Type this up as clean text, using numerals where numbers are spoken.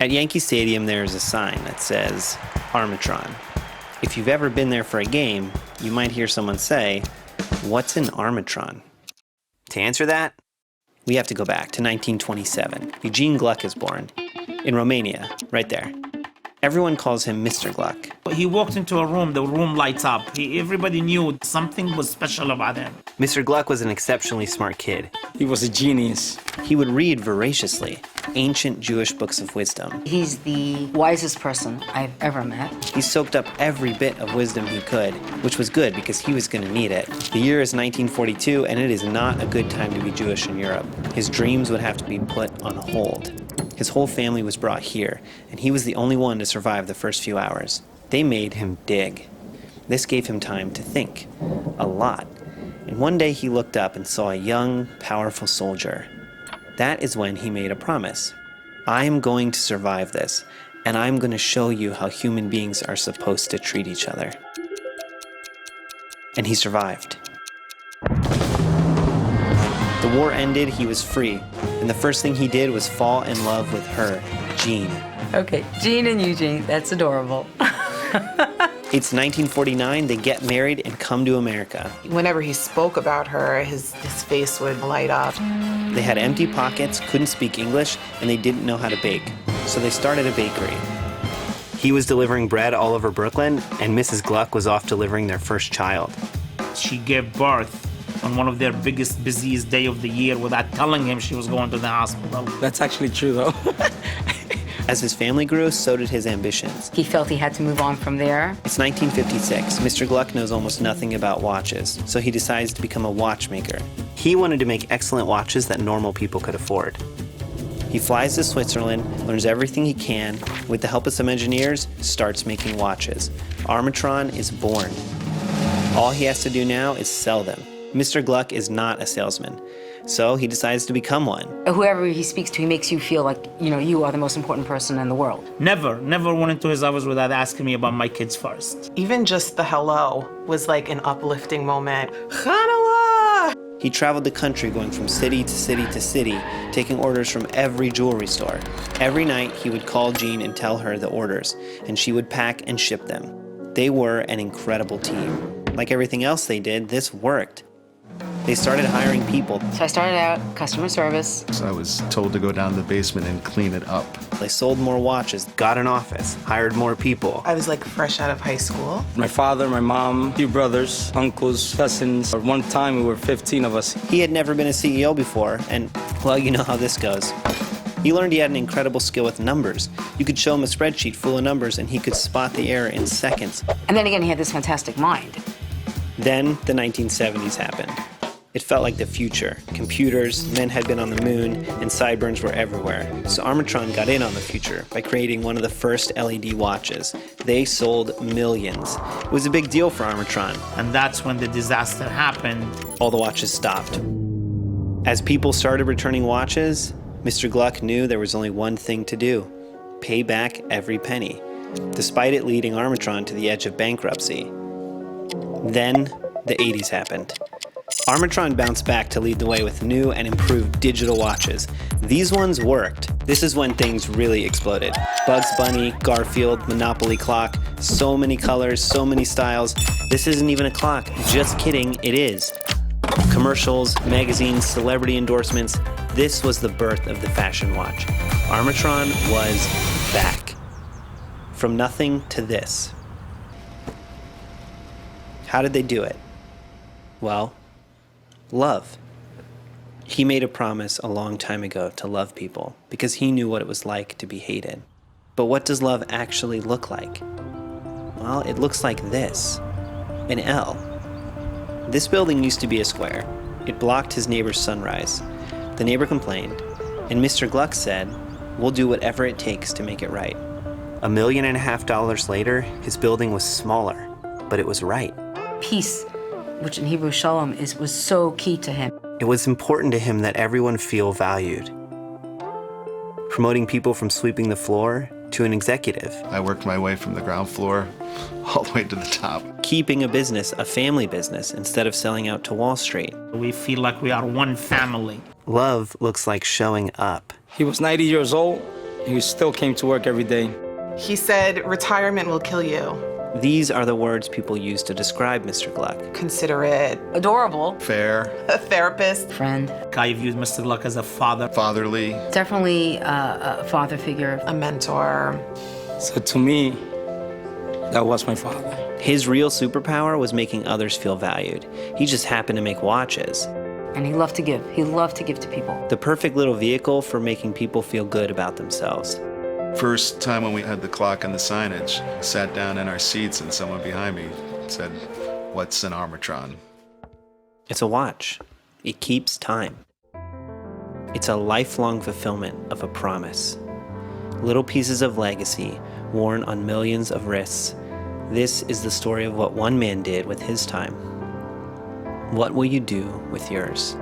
At Yankee Stadium, there is a sign that says, Armitron. If you've ever been there for a game, you might hear someone say, what's an Armitron? To answer that, we have to go back to 1927. Eugene Gluck is born in Romania, right there. Everyone calls him Mr. Gluck. He walked into a room, the room lights up. Everybody knew something was special about him. Mr. Gluck was an exceptionally smart kid. He was a genius. He would read voraciously ancient Jewish books of wisdom. He's the wisest person I've ever met. He soaked up every bit of wisdom he could, which was good because he was going to need it. The year is 1942, and it is not a good time to be Jewish in Europe. His dreams would have to be put on hold. His whole family was brought here, and he was the only one to survive the first few hours. They made him dig. This gave him time to think, a lot. And one day he looked up and saw a young, powerful soldier. That is when he made a promise. I am going to survive this, and I'm going to show you how human beings are supposed to treat each other. And he survived. The war ended, he was free, and the first thing he did was fall in love with her, Jean. Okay, Jean and Eugene, that's adorable. It's 1949, they get married and come to America. Whenever he spoke about her, his face would light up. They had empty pockets, couldn't speak English, and they didn't know how to bake. So they started a bakery. He was delivering bread all over Brooklyn, and Mrs. Gluck was off delivering their first child. She gave birth on one of their biggest, busiest day of the year without telling him she was going to the hospital. That's actually true, though. As his family grew, so did his ambitions. He felt he had to move on from there. It's 1956. Mr. Gluck knows almost nothing about watches, so he decides to become a watchmaker. He wanted to make excellent watches that normal people could afford. He flies to Switzerland, learns everything he can, with the help of some engineers, starts making watches. Armitron is born. All he has to do now is sell them. Mr. Gluck is not a salesman, so he decides to become one. Whoever he speaks to, he makes you feel like, you are the most important person in the world. Never went into his office without asking me about my kids first. Even just the hello was like an uplifting moment. Chanala! He traveled the country going from city to city to city, taking orders from every jewelry store. Every night he would call Jean and tell her the orders, and she would pack and ship them. They were an incredible team. Like everything else they did, this worked. They started hiring people. So I started out customer service. So I was told to go down to the basement and clean it up. They sold more watches, got an office, hired more people. I was like fresh out of high school. My father, my mom, few brothers, uncles, cousins. At one time, we were 15 of us. He had never been a CEO before, and, well, you know how this goes. He learned he had an incredible skill with numbers. You could show him a spreadsheet full of numbers, and he could spot the error in seconds. And then again, he had this fantastic mind. Then the 1970s happened. It felt like the future. Computers, men had been on the moon, and sideburns were everywhere. So Armitron got in on the future by creating one of the first LED watches. They sold millions. It was a big deal for Armitron. And that's when the disaster happened. All the watches stopped. As people started returning watches, Mr. Gluck knew there was only one thing to do: pay back every penny, despite it leading Armitron to the edge of bankruptcy. Then the 80s happened. Armitron bounced back to lead the way with new and improved digital watches. These ones worked. This is when things really exploded. Bugs Bunny, Garfield, Monopoly clock, so many colors, so many styles. This isn't even a clock. Just kidding, it is. Commercials, magazines, celebrity endorsements. This was the birth of the fashion watch. Armitron was back. From nothing to this. How did they do it? Well, love. He made a promise a long time ago to love people because he knew what it was like to be hated. But what does love actually look like? Well, it looks like this, an L. This building used to be a square. It blocked his neighbor's sunrise. The neighbor complained, and Mr. Gluck said, "We'll do whatever it takes to make it right." $1.5 million later, his building was smaller, but it was right. Peace, which in Hebrew shalom was so key to him. It was important to him that everyone feel valued. Promoting people from sweeping the floor to an executive. I worked my way from the ground floor all the way to the top. Keeping a business, a family business, instead of selling out to Wall Street. We feel like we are one family. Love looks like showing up. He was 90 years old, He still came to work every day. He said, retirement will kill you. These are the words people use to describe Mr. Gluck. Considerate, Adorable. Fair, a therapist, Friend. I viewed Mr. Gluck as a father. fatherly. Definitely a father figure. a mentor. So to me, that was my father. His real superpower was making others feel valued. He just happened to make watches. And he loved to give. He loved to give to people. The perfect little vehicle for making people feel good about themselves. First time when we had the clock and the signage, sat down in our seats and someone behind me said, "What's an Armitron?" It's a watch. It keeps time. It's a lifelong fulfillment of a promise. Little pieces of legacy worn on millions of wrists. This is the story of what one man did with his time. What will you do with yours?